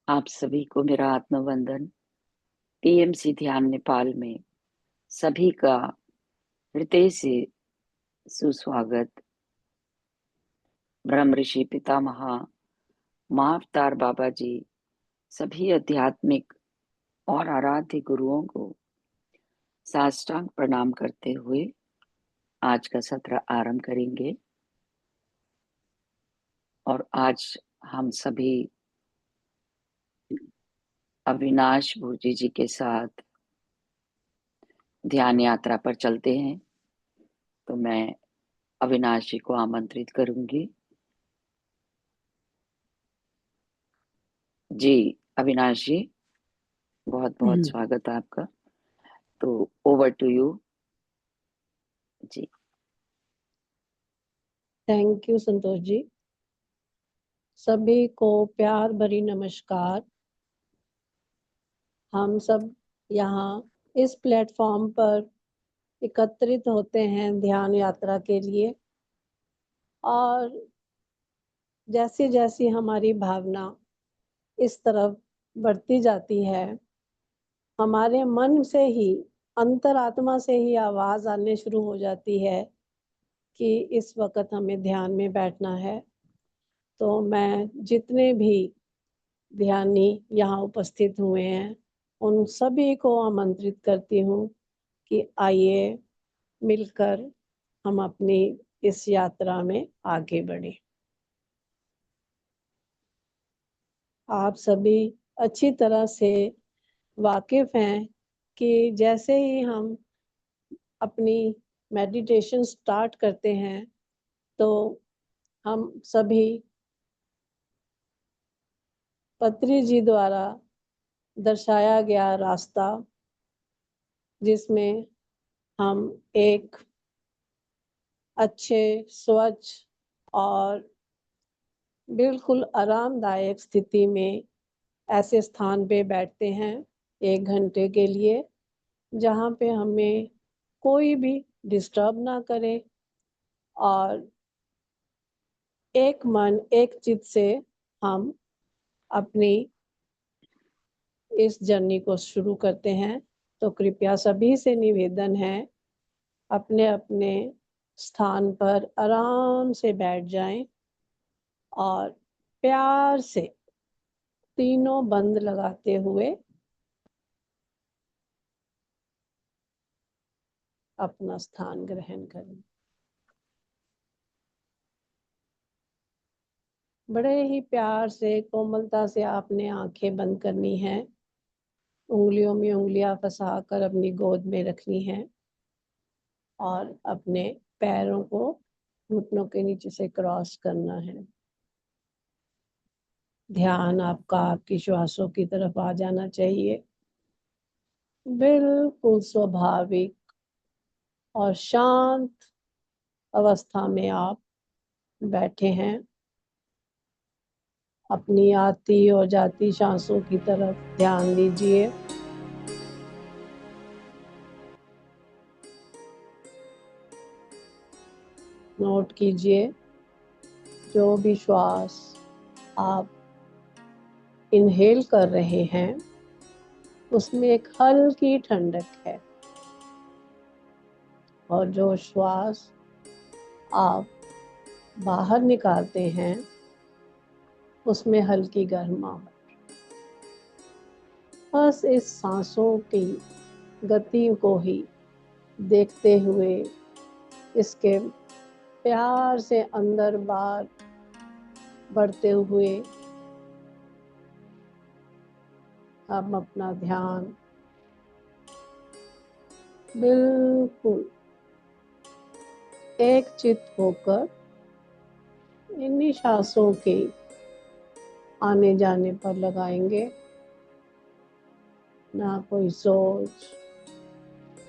आप सभी को मेरा आत्मवंदन। टीएमसी ध्यान नेपाल में सभी का हृदय से सुस्वागत। ब्रह्म ऋषि पितामह माँ अवतार बाबा जी, सभी आध्यात्मिक और आराध्य गुरुओं को साष्टांग प्रणाम करते हुए आज का सत्र आरंभ करेंगे। और आज हम सभी अविनाश भूजी जी के साथ ध्यान यात्रा पर चलते हैं। तो मैं अविनाश जी को आमंत्रित करूंगी। जी अविनाश जी, बहुत बहुत स्वागत है आपका। तो over to you ji. Thank you Santosh ji. सभी को प्यार भरी नमस्कार। हम सब यहाँ इस प्लेटफॉर्म पर एकत्रित होते हैं ध्यान यात्रा के लिए, और जैसी जैसी हमारी भावना इस तरफ बढ़ती जाती है, हमारे मन से ही, अंतरात्मा से ही आवाज आने शुरू हो जाती है कि इस वक्त हमें ध्यान में बैठना है। तो मैं जितने भी ध्यानी यहाँ उपस्थित हुए हैं उन सभी को आमंत्रित करती हूँ कि आइए मिलकर हम अपनी इस यात्रा में आगे बढ़ें। आप सभी अच्छी तरह से वाकिफ हैं कि जैसे ही हम अपनी मेडिटेशन स्टार्ट करते हैं तो हम सभी पत्री जी द्वारा दर्शाया गया रास्ता, जिसमें हम एक अच्छे, स्वच्छ और बिल्कुल आरामदायक स्थिति में ऐसे स्थान पे बैठते हैं 1 घंटे के लिए, जहाँ पे हमें कोई भी डिस्टर्ब ना करे, और एक मन एक चित्त से हम अपनी इस जर्नी को शुरू करते हैं। तो कृपया सभी से निवेदन है, अपने अपने स्थान पर आराम से बैठ जाएं और प्यार से तीनों बंद लगाते हुए अपना स्थान ग्रहण करें। बड़े ही प्यार से, कोमलता से आपने आंखें बंद करनी है, उंगलियों में उंगलियां फंसाकर अपनी गोद में रखनी है और अपने पैरों को घुटनों के नीचे से क्रॉस करना है। ध्यान आपका आपकी श्वासों की तरफ आ जाना चाहिए। बिल्कुल स्वाभाविक और शांत अवस्था में आप बैठे हैं। अपनी आती और जाती सांसों की तरफ ध्यान दीजिए। नोट कीजिए, जो भी श्वास आप इनहेल कर रहे हैं उसमें एक हल्की ठंडक है, और जो श्वास आप बाहर निकालते हैं उसमें हल्की गर्माहट। बस इस सांसों की गति को ही देखते हुए, इसके प्यार से अंदर बाहर बढ़ते हुए हम अपना ध्यान बिल्कुल एक चित्त होकर इन्हीं सांसों के आने जाने पर लगाएंगे। ना कोई सोच,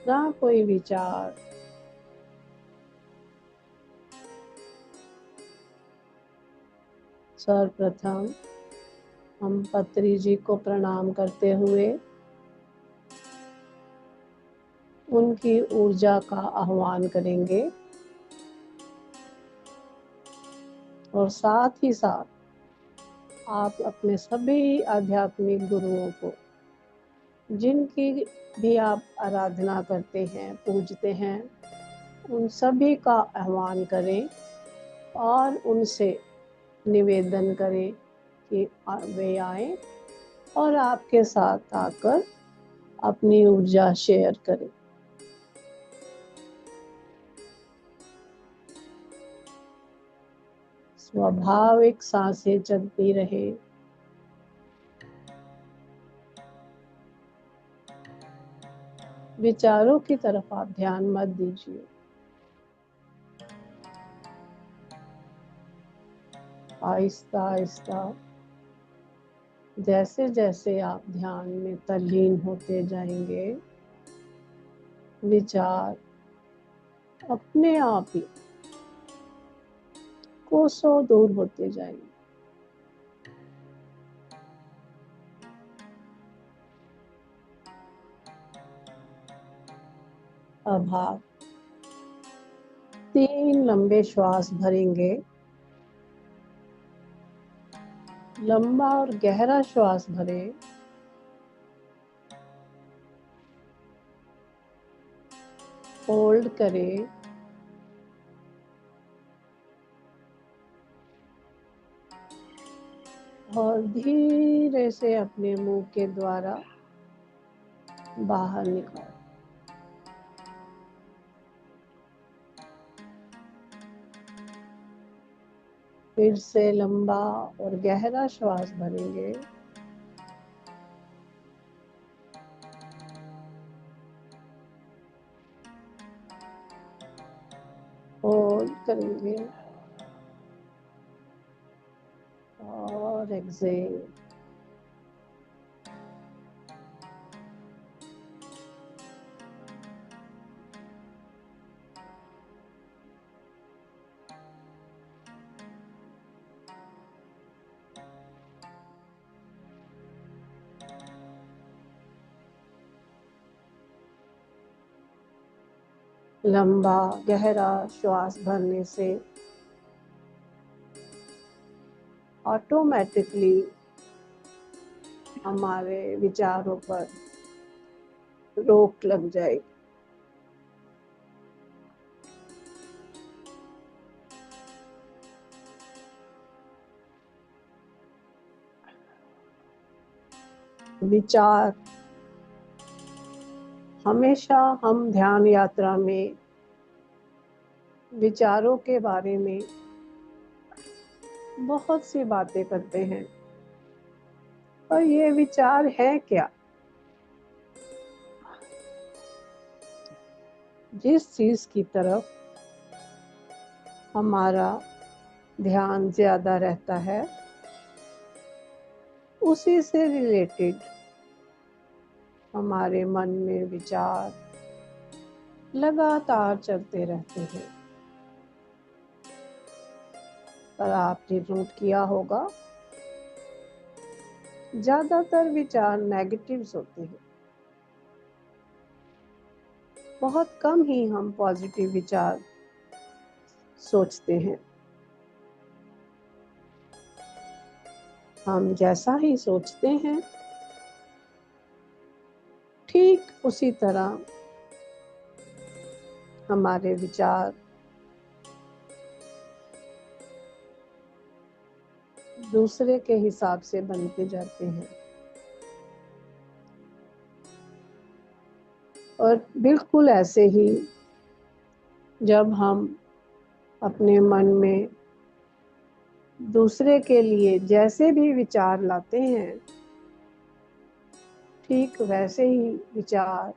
ना कोई विचार, सर्वप्रथम हम पत्री जी को प्रणाम करते हुए उनकी ऊर्जा का आह्वान करेंगे, और साथ ही साथ आप अपने सभी आध्यात्मिक गुरुओं को, जिनकी भी आप आराधना करते हैं, पूजते हैं, उन सभी का आह्वान करें और उनसे निवेदन करें कि वे आए और आपके साथ आकर अपनी ऊर्जा शेयर करें। स्वाभाविक सांसें चलती रहे। विचारों की तरफ आप ध्यान मत दीजिए। आहिस्ता आहिस्ता जैसे जैसे आप ध्यान में तल्लीन होते जाएंगे, विचार अपने आप ही कोसों दूर होते जाएंगे। अब आप 3 लंबे श्वास भरेंगे। लंबा और गहरा श्वास भरें। होल्ड करें। और धीरे से अपने मुंह के द्वारा बाहर निकालें। फिर से लंबा और गहरा श्वास भरेंगे। होल्ड करेंगे और एक्सहेल। लंबा गहरा श्वास भरने से ऑटोमेटिकली हमारे विचारों पर रोक लग जाएगी। विचार हमेशा हम ध्यान यात्रा में विचारों के बारे में बहुत सी बातें करते हैं, पर ये विचार है क्या? जिस चीज की तरफ हमारा ध्यान ज्यादा रहता है, उसी से रिलेटेड हमारे मन में विचार लगातार चलते रहते हैं। पर आपने नोट किया होगा, ज्यादातर विचार नेगेटिव्स होते हैं। बहुत कम ही हम पॉजिटिव विचार सोचते हैं। हम जैसा ही सोचते हैं, ठीक उसी तरह हमारे विचार दूसरे के हिसाब से बनते जाते हैं। और बिल्कुल ऐसे ही जब हम अपने मन में दूसरे के लिए जैसे भी विचार लाते हैं, ठीक वैसे ही विचार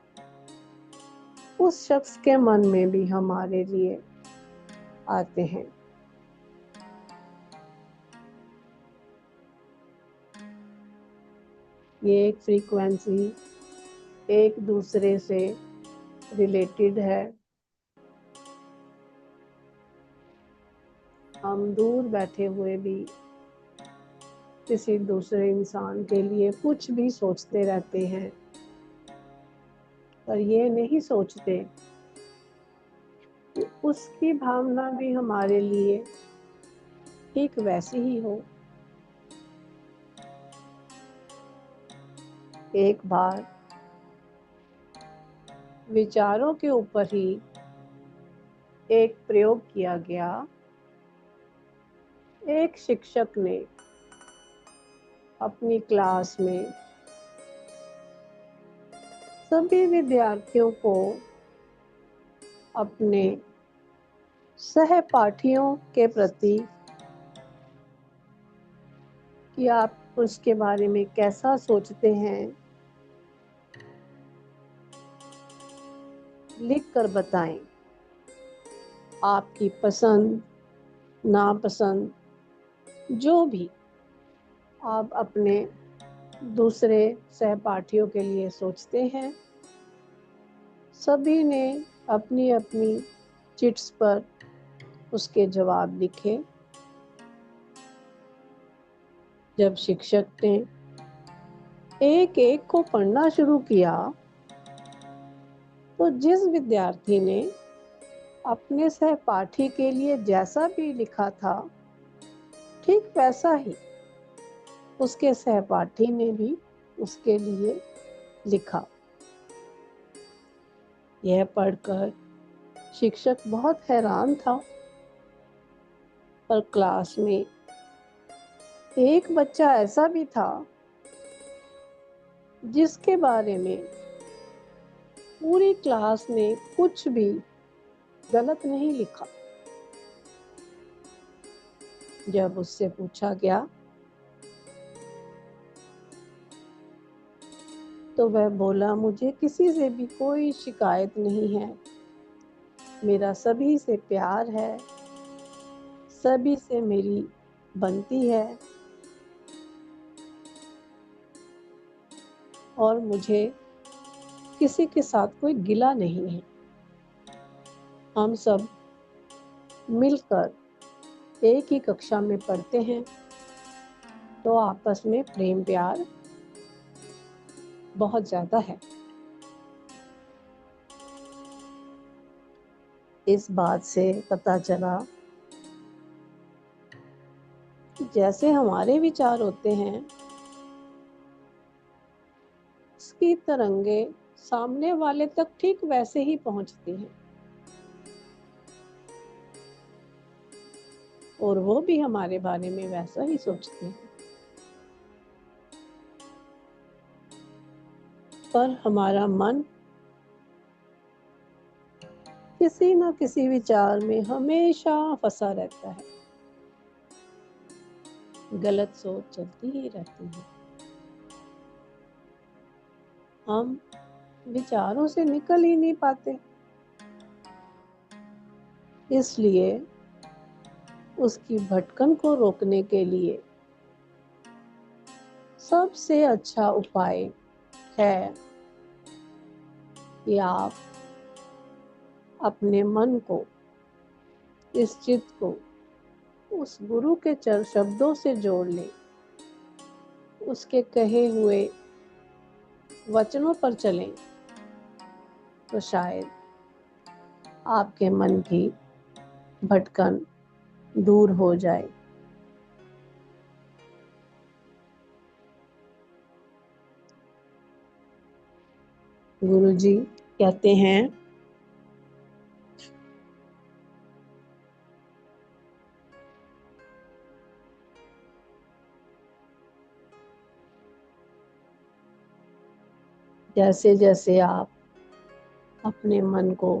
उस शख्स के मन में भी हमारे लिए आते हैं। ये एक फ्रीक्वेंसी एक दूसरे से रिलेटेड है। हम दूर बैठे हुए भी किसी दूसरे इंसान के लिए कुछ भी सोचते रहते हैं, पर ये नहीं सोचते कि उसकी भावना भी हमारे लिए ठीक वैसी ही हो। एक बार विचारों के ऊपर ही एक प्रयोग किया गया। एक शिक्षक ने अपनी क्लास में सभी विद्यार्थियों को अपने सहपाठियों के प्रति कि आप उसके बारे में कैसा सोचते हैं लिख कर बताएं। आपकी पसंद नापसंद जो भी आप अपने दूसरे सहपाठियों के लिए सोचते हैं, सभी ने अपनी अपनी चिट्स पर उसके जवाब लिखे। जब शिक्षक ने एक एक को पढ़ना शुरू किया तो जिस विद्यार्थी ने अपने सहपाठी के लिए जैसा भी लिखा था, ठीक वैसा ही उसके सहपाठी ने भी उसके लिए लिखा। यह पढ़कर शिक्षक बहुत हैरान था, पर क्लास में एक बच्चा ऐसा भी था जिसके बारे में पूरी क्लास ने कुछ भी गलत नहीं लिखा। जब उससे पूछा गया तो वह बोला, मुझे किसी से भी कोई शिकायत नहीं है, मेरा सभी से प्यार है, सभी से मेरी बनती है और मुझे किसी के साथ कोई गिला नहीं है। हम सब मिलकर एक ही कक्षा में पढ़ते हैं, तो आपस में प्रेम प्यार बहुत ज्यादा है। इस बात से पता चला कि जैसे हमारे विचार होते हैं, उसकी तरंगे सामने वाले तक ठीक वैसे ही पहुंचती हैं और वो भी हमारे बारे में वैसा ही सोचते हैं। पर हमारा मन किसी न किसी विचार में हमेशा फंसा रहता है, गलत सोच चलती ही रहती है। हम विचारों से निकल ही नहीं पाते, इसलिए उसकी भटकन को रोकने के लिए सबसे अच्छा उपाय है कि आप अपने मन को, इस चित्त को उस गुरु के चर शब्दों से जोड़ लें, उसके कहे हुए वचनों पर चलें, तो शायद आपके मन की भटकन दूर हो जाए। गुरु जी कहते हैं, जैसे जैसे आप अपने मन को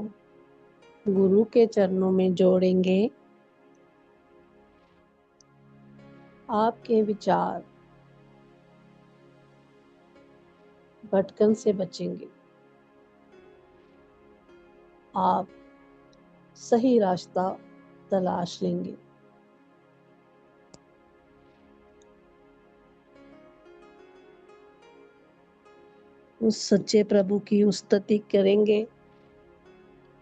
गुरु के चरणों में जोड़ेंगे, आपके विचार भटकन से बचेंगे, आप सही रास्ता तलाश लेंगे। उस सच्चे प्रभु की स्तुति करेंगे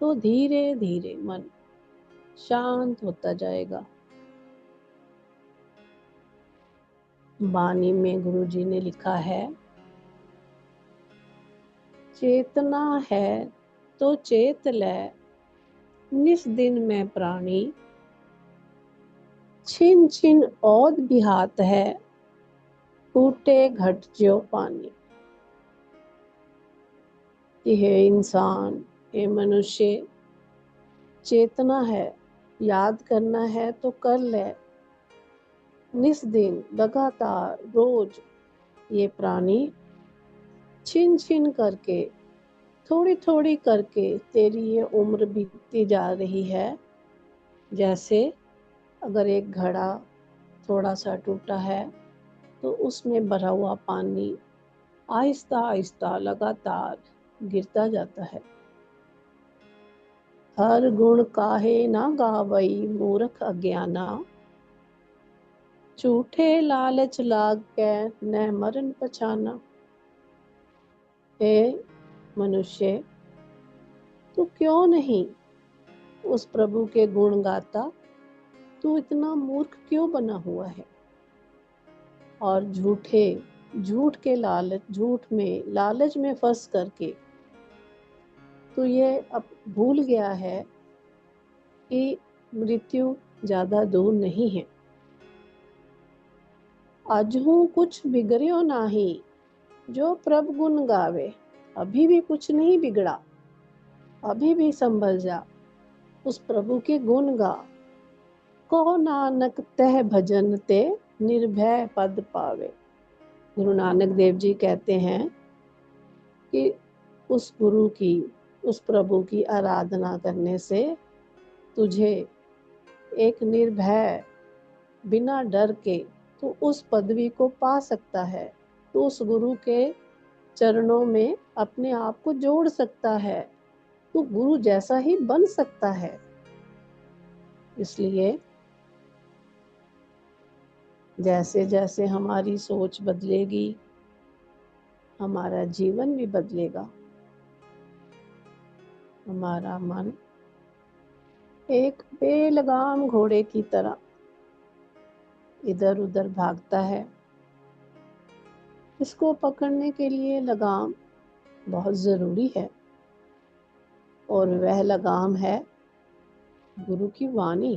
तो धीरे धीरे मन शांत होता जाएगा। वाणी में गुरु जी ने लिखा है, चेतना है तो चेत लै, निस दिन में प्राणी, छिन छिन औध बिहात है, टूटे घट ज्यो पानी। कि हे इंसान, हे मनुष्य, चेतना है, याद करना है तो कर ले। निस दिन लगातार रोज ये प्राणी छिन छिन करके, थोड़ी थोड़ी करके तेरी ये उम्र बीतती जा रही है। जैसे अगर एक घड़ा थोड़ा सा टूटा है तो उसमें भरा हुआ पानी आहिस्ता आहिस्ता लगातार गिरता जाता है। हर गुण काहे ना गावई मूर्ख अज्ञाना, झूठे लालच लाग के न मरण पछाना। हे मनुष्य, तू क्यों नहीं उस प्रभु के गुण गाता? तू इतना मूर्ख क्यों बना हुआ है? और झूठ के लालच, लालच में फंस करके तो ये अब भूल गया है कि मृत्यु ज्यादा दूर नहीं है। अजहू कुछ बिगड़ियो नाही, जो प्रभु गुण गावे। अभी भी कुछ नहीं बिगड़ा, अभी भी संभल जा, उस प्रभु के गुण गा। को नानक तह भजन ते निर्भय पद पावे। गुरु नानक देव जी कहते हैं कि उस प्रभु की आराधना करने से तुझे एक निर्भय, बिना डर के तू उस पदवी को पा सकता है। तू उस गुरु के चरणों में अपने आप को जोड़ सकता है। तू गुरु जैसा ही बन सकता है। इसलिए जैसे जैसे हमारी सोच बदलेगी, हमारा जीवन भी बदलेगा। हमारा मन एक बेलगाम घोड़े की तरह इधर उधर भागता है। इसको पकड़ने के लिए लगाम बहुत जरूरी है, और वह लगाम है गुरु की वाणी।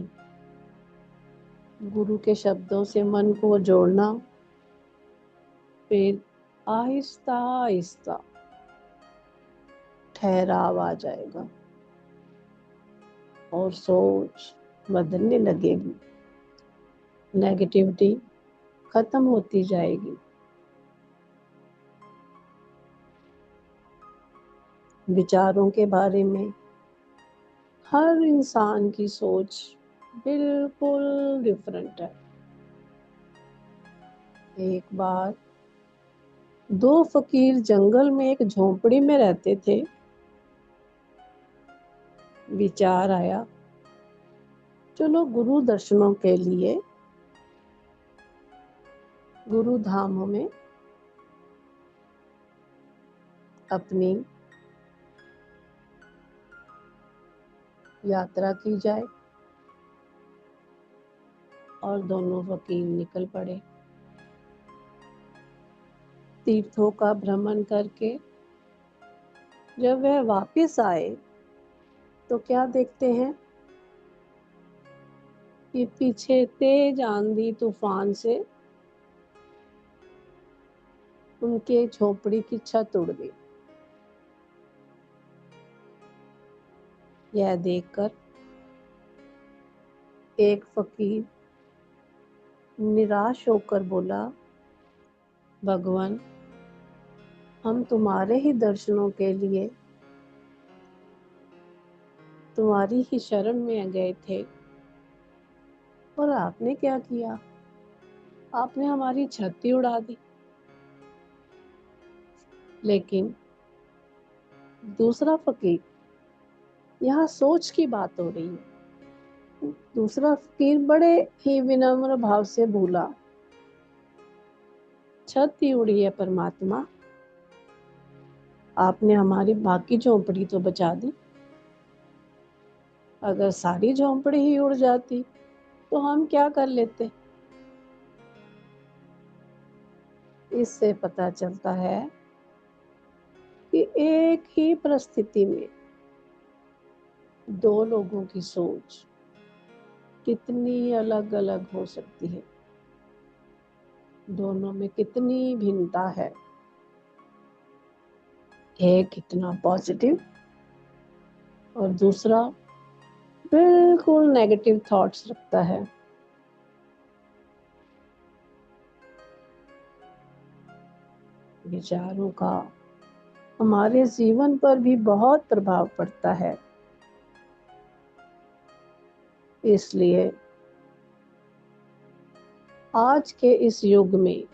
गुरु के शब्दों से मन को जोड़ना, फिर आहिस्ता आहिस्ता ठहराव आ जाएगा और सोच बदलने लगेगी। नेगेटिविटी खत्म होती जाएगी। विचारों के बारे में हर इंसान की सोच बिल्कुल डिफरेंट है। एक बार दो फकीर जंगल में एक झोंपड़ी में रहते थे। विचार आया, चलो गुरु दर्शनों के लिए गुरु धामों में अपनी यात्रा की जाए। और दोनों फकीर निकल पड़े। तीर्थों का भ्रमण करके जब वह वापस आए तो क्या देखते हैं कि पीछे तेज आंधी तूफान से उनके झोपड़ी की छत उड़ गई। यह देखकर एक फकीर निराश होकर बोला, भगवान, हम तुम्हारे ही दर्शनों के लिए तुम्हारी ही शरण में गए थे, और आपने क्या किया? आपने हमारी छत ही उड़ा दी। लेकिन दूसरा फकीर, यहाँ सोच की बात हो रही है, दूसरा फकीर बड़े ही विनम्र भाव से बोला, छत ही उड़ी है परमात्मा, आपने हमारी बाकी झोंपड़ी तो बचा दी। अगर सारी झोंपड़ी ही उड़ जाती तो हम क्या कर लेते? इससे पता चलता है कि एक ही परिस्थिति में दो लोगों की सोच कितनी अलग अलग हो सकती है, दोनों में कितनी भिन्नता है। एक इतना पॉजिटिव और दूसरा बिल्कुल नेगेटिव थॉट्स रखता है। विचारों का हमारे जीवन पर भी बहुत प्रभाव पड़ता है। इसलिए आज के इस युग में,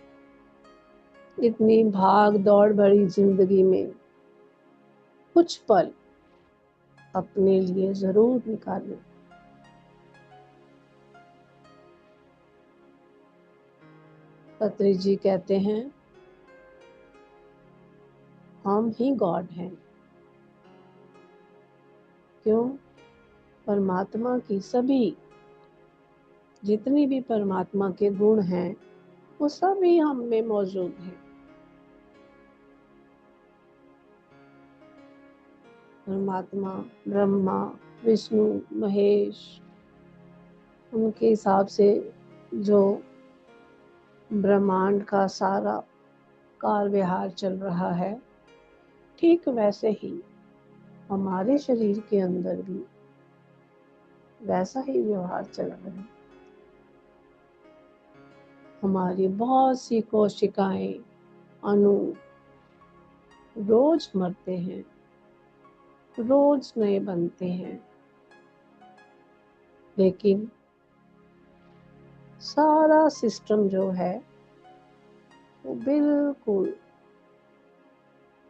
इतनी भाग दौड़ भरी जिंदगी में, कुछ पल अपने लिए जरूर निकालें। पत्री जी कहते हैं, हम ही गॉड हैं। क्यों? परमात्मा की सभी जितनी भी परमात्मा के गुण हैं वो सभी हम में मौजूद हैं। परमात्मा, ब्रह्मा, विष्णु, महेश, उनके हिसाब से जो ब्रह्मांड का सारा कार व्यवहार चल रहा है, ठीक वैसे ही हमारे शरीर के अंदर भी वैसा ही व्यवहार चल रहा है। हमारी बहुत सी कोशिकाएं, अणु रोज मरते हैं, रोज नए बनते हैं, लेकिन सारा सिस्टम जो है वो बिल्कुल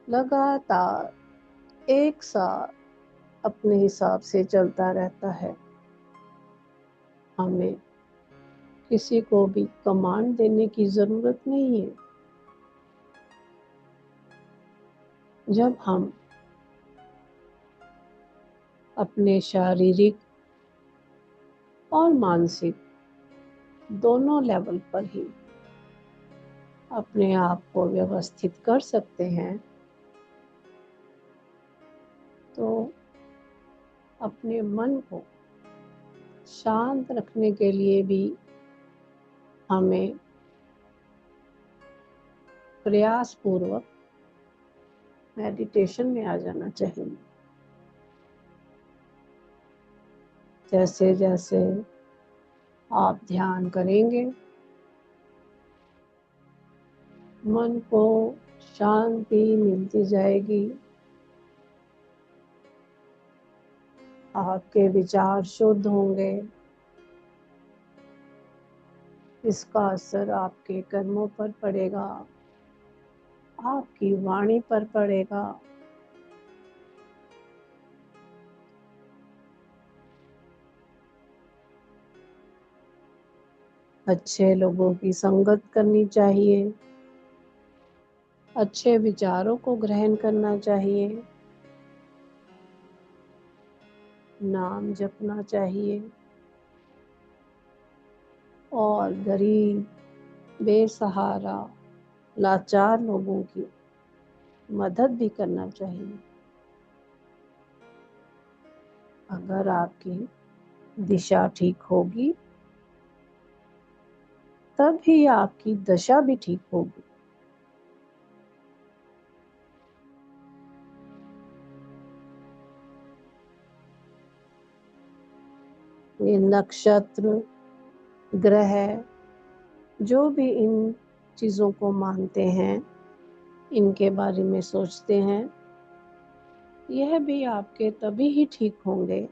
लगातार एक साथ अपने हिसाब से चलता रहता है। हमें किसी को भी कमांड देने की जरूरत नहीं है। जब हम अपने शारीरिक और मानसिक दोनों लेवल पर ही अपने आप को व्यवस्थित कर सकते हैं, तो अपने मन को शांत रखने के लिए भी हमें प्रयास पूर्वक मेडिटेशन में आ जाना चाहिए। जैसे जैसे आप ध्यान करेंगे, मन को शांति मिलती जाएगी, आपके विचार शुद्ध होंगे, इसका असर आपके कर्मों पर पड़ेगा, आपकी वाणी पर पड़ेगा। अच्छे लोगों की संगत करनी चाहिए, अच्छे विचारों को ग्रहण करना चाहिए, नाम जपना चाहिए और गरीब, बेसहारा, लाचार लोगों की मदद भी करना चाहिए। अगर आपकी दिशा ठीक होगी तभी आपकी दशा भी ठीक होगी। ये नक्षत्र, ग्रह, जो भी इन चीज़ों को मानते हैं, इनके बारे में सोचते हैं, यह भी आपके तभी ही ठीक होंगे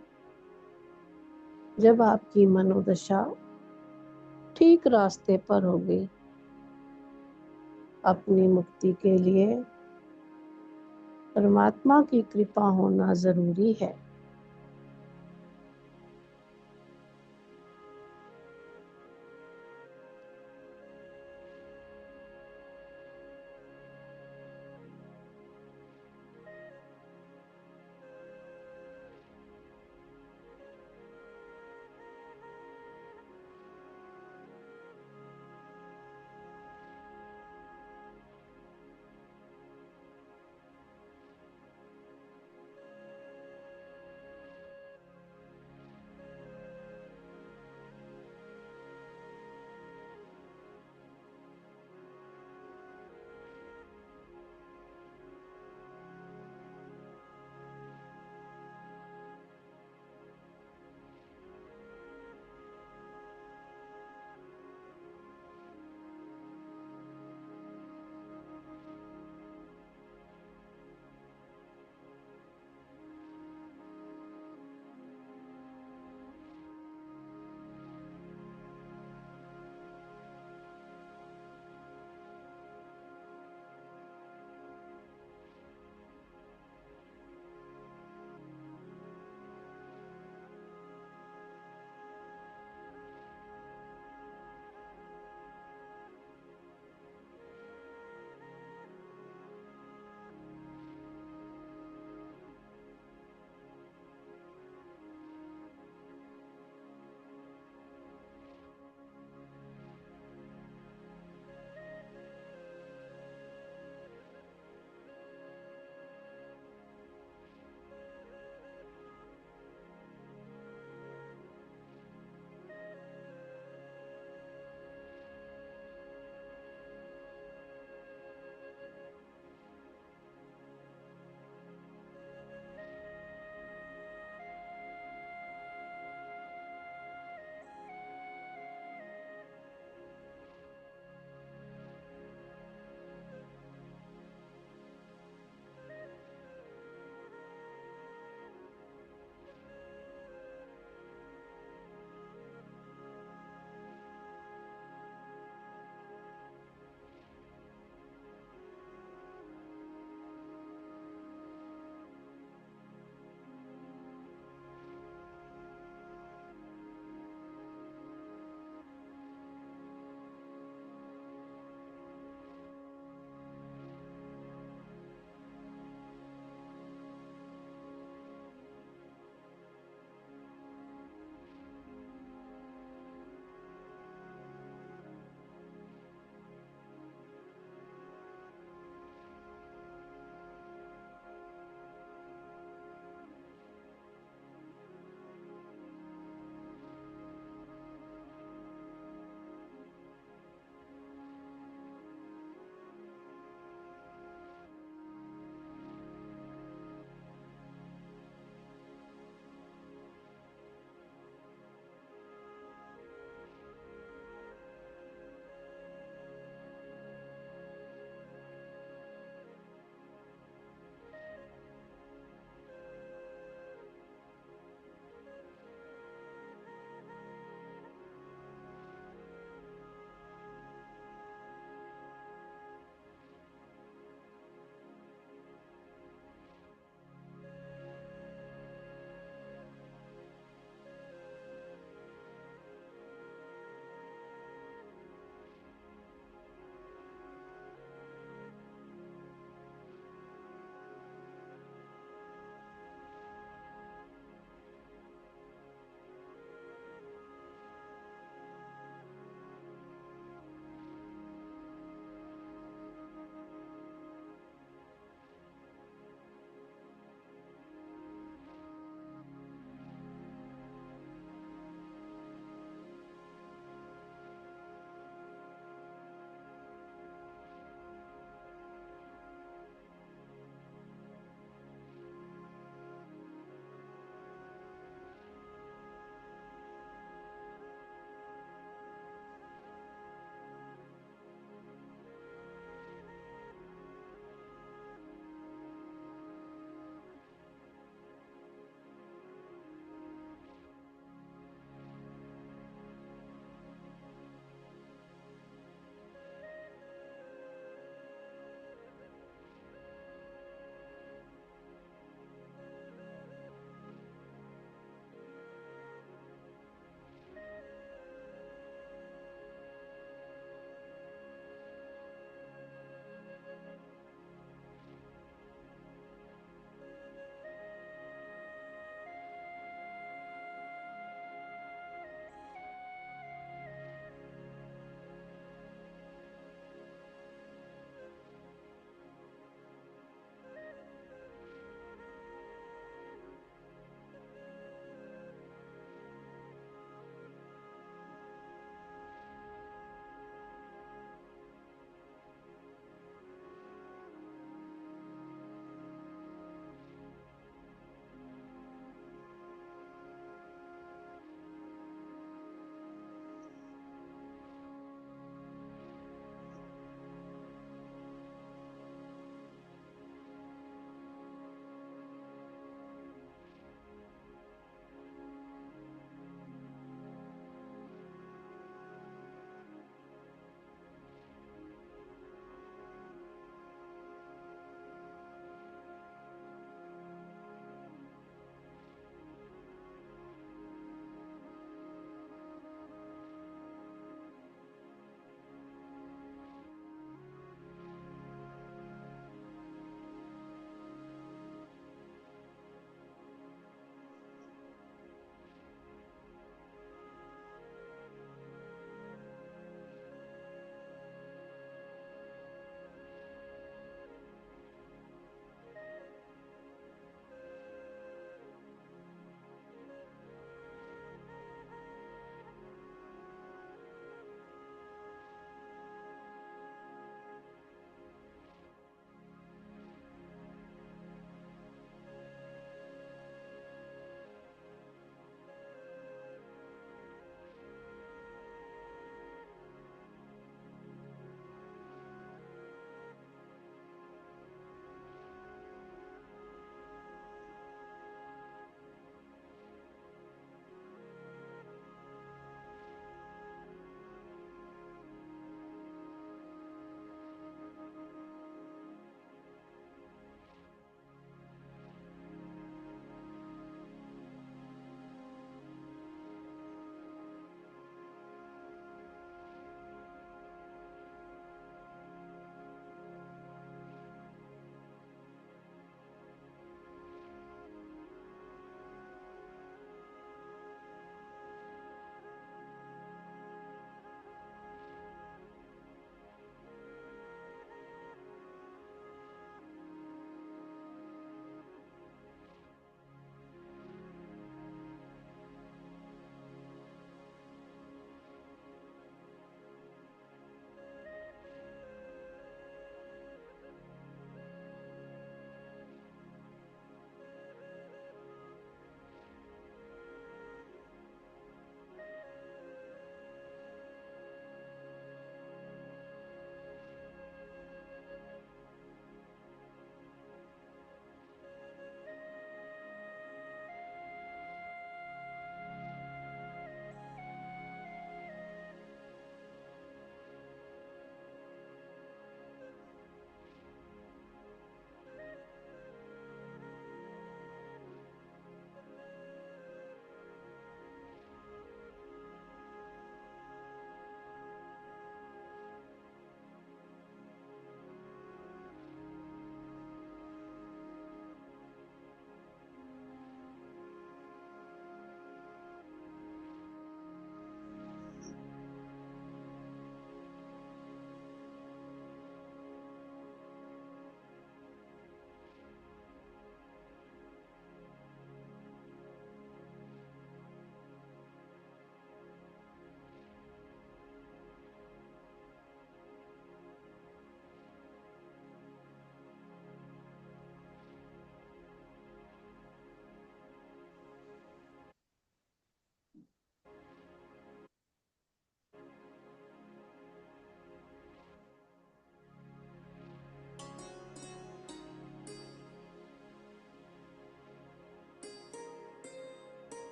जब आपकी मनोदशा ठीक रास्ते पर होगी। अपनी मुक्ति के लिए परमात्मा की कृपा होना जरूरी है।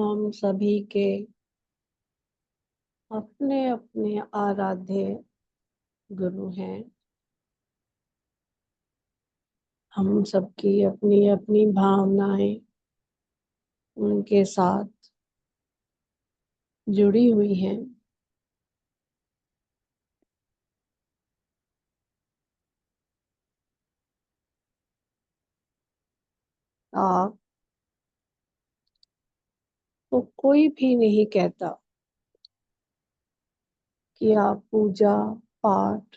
हम सभी के अपने अपने आराध्य गुरु हैं। हम सबकी अपनी अपनी भावनाएं उनके साथ जुड़ी हुई हैं। आप तो कोई भी नहीं कहता कि आप पूजा पाठ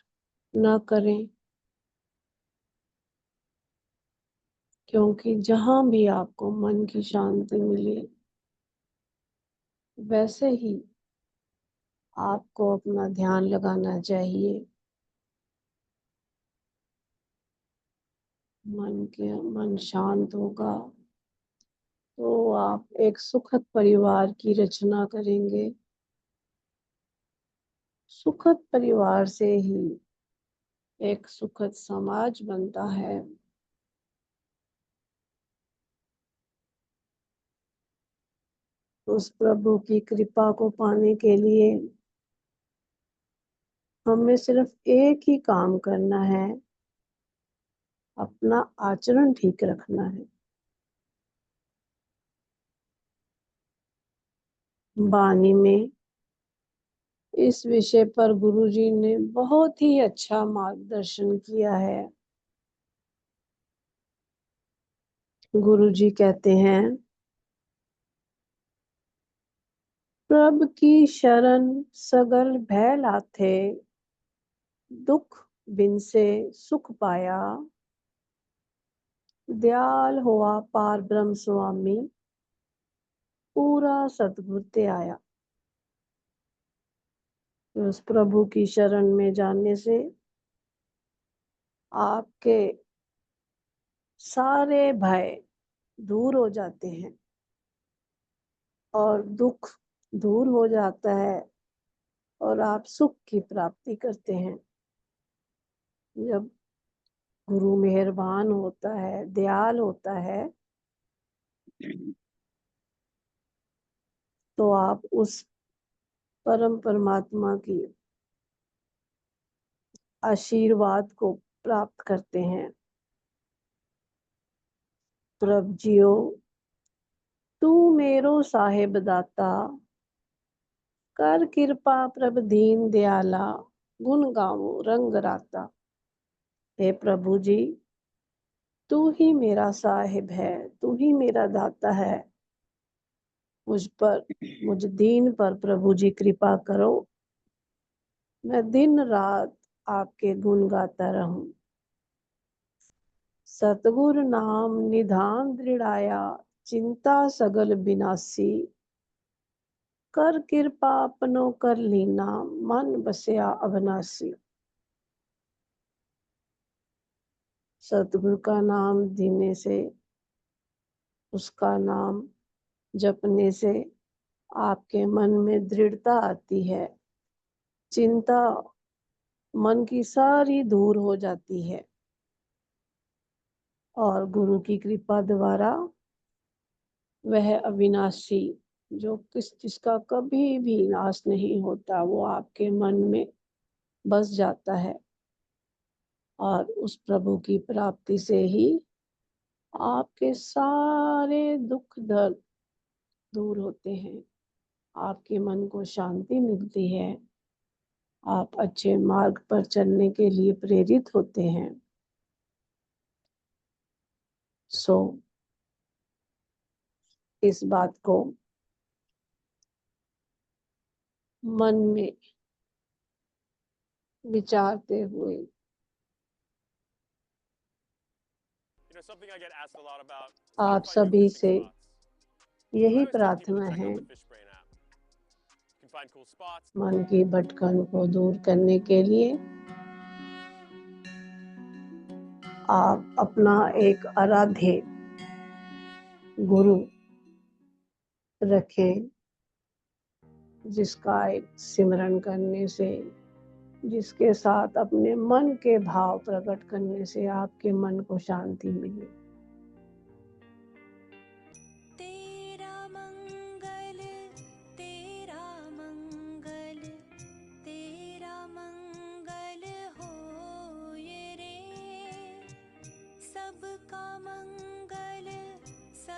न करें, क्योंकि जहां भी आपको मन की शांति मिले वैसे ही आपको अपना ध्यान लगाना चाहिए। मन शांत होगा तो आप एक सुखद परिवार की रचना करेंगे। सुखद परिवार से ही एक सुखद समाज बनता है। उस प्रभु की कृपा को पाने के लिए हमें सिर्फ एक ही काम करना है, अपना आचरण ठीक रखना है। वाणी में इस विषय पर गुरुजी ने बहुत ही अच्छा मार्गदर्शन किया है। गुरुजी कहते हैं, प्रभ की शरण सगल भय लाथे, दुख बिन से सुख पाया, दयाल हुआ पार ब्रह्म स्वामी, पूरा सतगुर ते आया। उस प्रभु की शरण में जाने से आपके सारे भय दूर हो जाते हैं और दुख दूर हो जाता है और आप सुख की प्राप्ति करते हैं। जब गुरु मेहरबान होता है, दयाल होता है, तो आप उस परम परमात्मा की आशीर्वाद को प्राप्त करते हैं। प्रभ जियो तू मेरो साहेब दाता, कर कृपा प्रभ दीन दयाला, गुण गावो रंग राता। हे प्रभु जी, तू ही मेरा साहिब है, तू ही मेरा दाता है। मुझ दीन पर प्रभु जी कृपा करो, मैं दिन रात आपके गुण गाता रहूं। सतगुर नाम निधान दृढ़ाया, चिंता सगल बिनासी, कर कृपा अपनो कर लीना, मन बसया अविनाशी। सतगुरु का नाम देने से, उसका नाम जपने से आपके मन में दृढ़ता आती है, चिंता मन की सारी दूर हो जाती है और गुरु की कृपा द्वारा वह अविनाशी जो जिसका कभी भी नाश नहीं होता, वो आपके मन में बस जाता है और उस प्रभु की प्राप्ति से ही आपके सारे दुख दर्द दूर होते हैं, आपके मन को शांति मिलती है, आप अच्छे मार्ग पर चलने के लिए प्रेरित होते हैं। सो इस बात को मन में विचारते हुए आप सभी से यही प्रार्थना है, मन की भटकन को दूर करने के लिए आप अपना एक आराध्य गुरु रखें, जिसका एक सिमरन करने से, जिसके साथ अपने मन के भाव प्रकट करने से आपके मन को शांति मिले।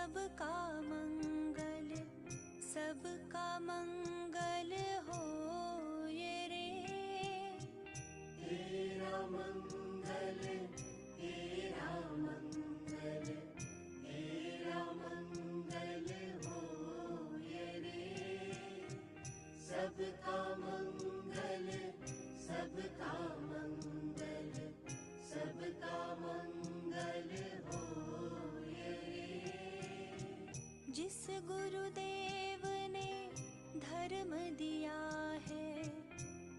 सबका मंगल हो ये रे। तेरा मंगल हो ये रे। सबका मंगल हो ये रे। जिस गुरुदेव ने धर्म दिया है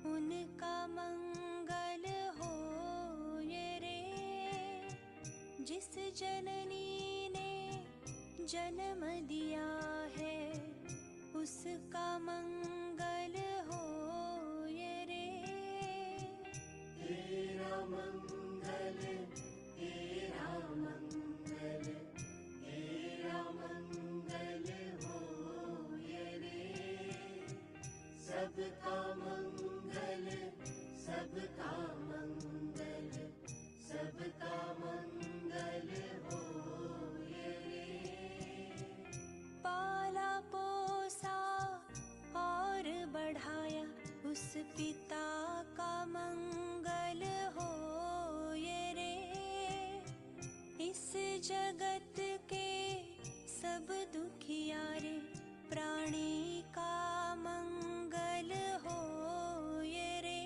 उनका मंगल हो ये रे। जिस जननी ने जन्म दिया है उसका मंगल हो ये रे। तेरा मंगल हो ये रे। सबका मंगल हो ये रे। पाला पोसा और बढ़ाया उस पिता का मंगल हो ये रे। इस जगत के सब दुखियारे प्राणी का मंगल हो ये रे।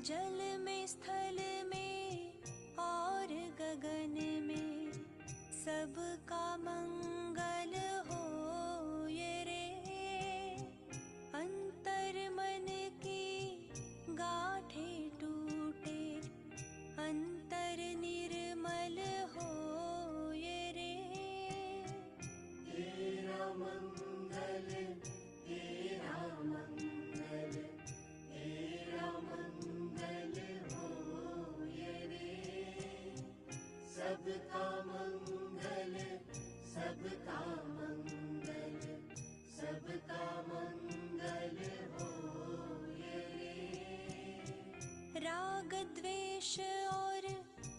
जल में स्थल में और गगन में सबका मंगल हो ये रे। अंतर मन की गाठे टूटे अंतर निर्मल हो ये रे। तेरा मंगल हो ये रे। सबका मंगल हो ये रे। राग द्वेष और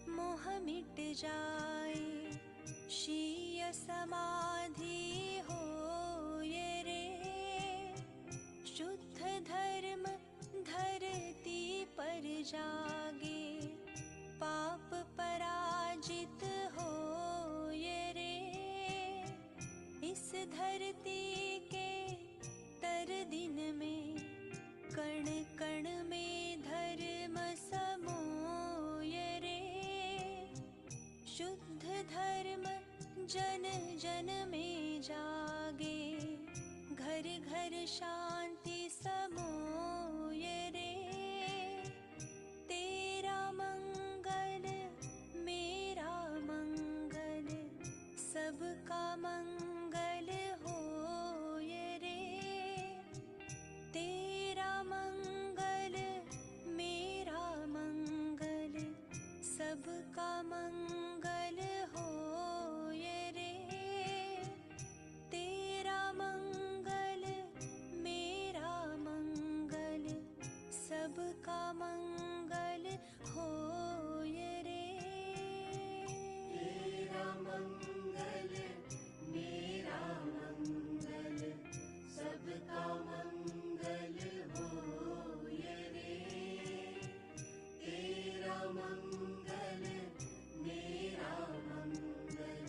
मोह मिट जाए शीय समाधि हो ये रे। शुद्ध धर्म धरती पर जागे पाप पराजित हो ये रे। इस धरती के तर दिन में कण कण में धर्म समो ये रे। शुद्ध धर्म जन जन में जागे घर घर शांति समो ये रे। तेरा मंगल मेरा मंगल सबका मंगल हो ये रे। तेरा मंगल मेरा मंगल सबका मंगल हो ये रे। तेरा मंगल मेरा मंगल सबका मंगल हो ये रे। तेरा मंगल मेरा मंगल सबका मंगल हो ये रे। तेरा मंगल मेरा मंगल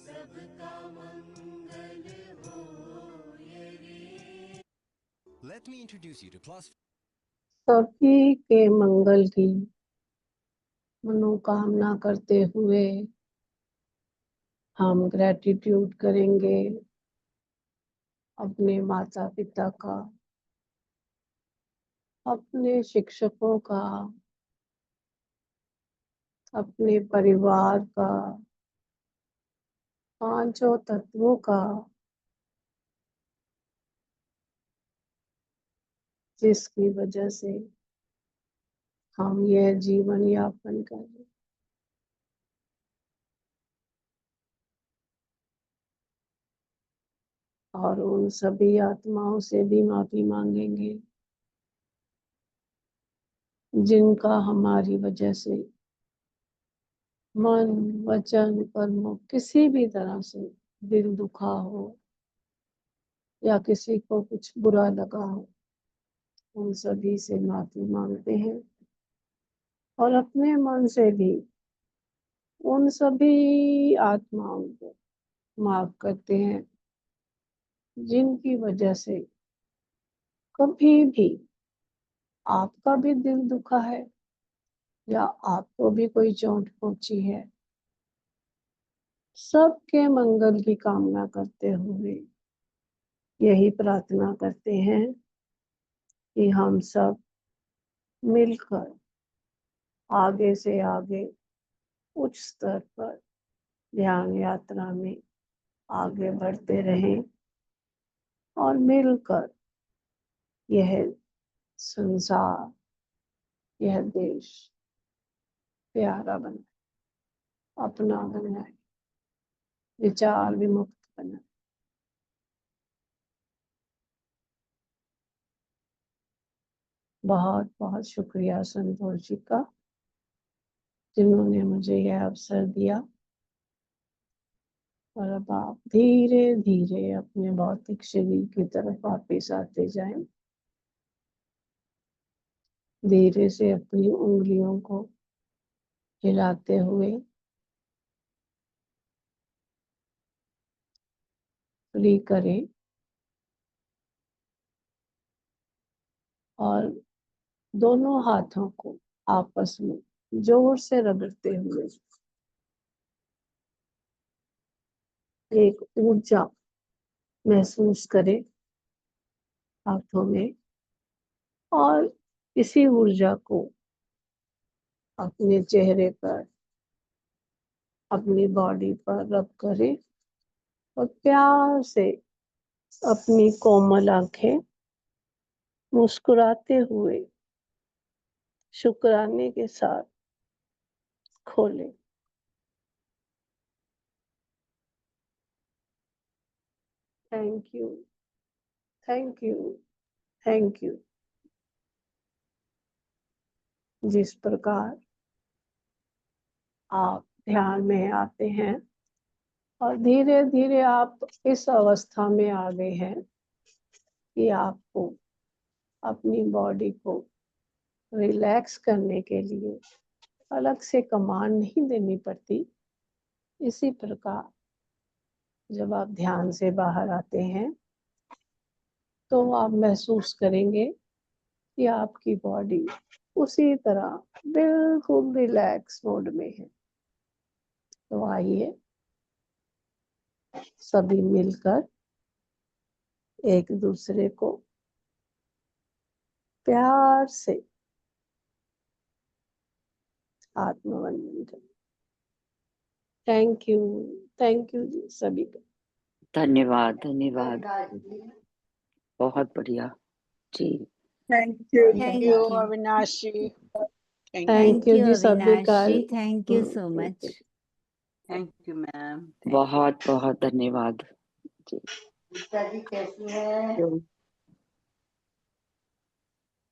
सबका मंगल हो ये रे। Let me introduce you to Plus. सभी के मंगल की मनोकामना करते हुए हम ग्रेटिट्यूड करेंगे अपने माता पिता का, अपने शिक्षकों का, अपने परिवार का, पांचों तत्वों का, जिसकी वजह से हम यह जीवन यापन कर रहे हैं। और उन सभी आत्माओं से भी माफी मांगेंगे जिनका हमारी वजह से मन, वचन, कर्म किसी भी तरह से दिल दुखा हो या किसी को कुछ बुरा लगा हो, उन सभी से माफी मांगते हैं और अपने मन से भी उन सभी आत्माओं को माफ करते हैं जिनकी वजह से कभी भी आपका भी दिल दुखा है या आपको भी कोई चोट पहुंची है। सबके मंगल की कामना करते हुए यही प्रार्थना करते हैं कि हम सब मिलकर आगे से आगे उच्च स्तर पर ध्यान यात्रा में आगे बढ़ते रहें और मिलकर यह संसार, यह देश प्यारा बनाए, अपना बनाए, विचार विमुक्त बनाए। बहुत बहुत शुक्रिया संतोष जी का, जिन्होंने मुझे यह अवसर दिया। और अब आप धीरे धीरे अपने भौतिक शरीर की तरफ वापस आते जाएं। धीरे से अपनी उंगलियों को हिलाते हुए फ्री करें और दोनों हाथों को आपस में जोर से रगड़ते हुए एक ऊर्जा महसूस करें हाथों में और इसी ऊर्जा को अपने चेहरे पर, अपनी बॉडी पर रब करें और प्यार से अपनी कोमल आंखें मुस्कुराते हुए शुक्राने के साथ खोलें। Thank you, thank you, thank you. जिस प्रकार आप ध्यान में आते हैं और धीरे धीरे आप इस अवस्था में आ गए हैं कि आपको अपनी बॉडी को रिलैक्स करने के लिए अलग से कमांड नहीं देनी पड़ती। इसी प्रकार जब आप ध्यान से बाहर आते हैं तो आप महसूस करेंगे कि आपकी बॉडी उसी तरह बिल्कुल रिलैक्स मोड में है। तो आइए सभी मिलकर एक दूसरे को प्यार से आत्मवंदन करें। थैंक यू जी सभी को। धन्यवाद, धन्यवाद, बहुत बढ़िया ji. Thank you Thank you. Avinash ji. Thank you ji सभी Avinash का। ji. Thank you so much. Thank you ma'am. बहुत बहुत धन्यवाद जी। कैसी है?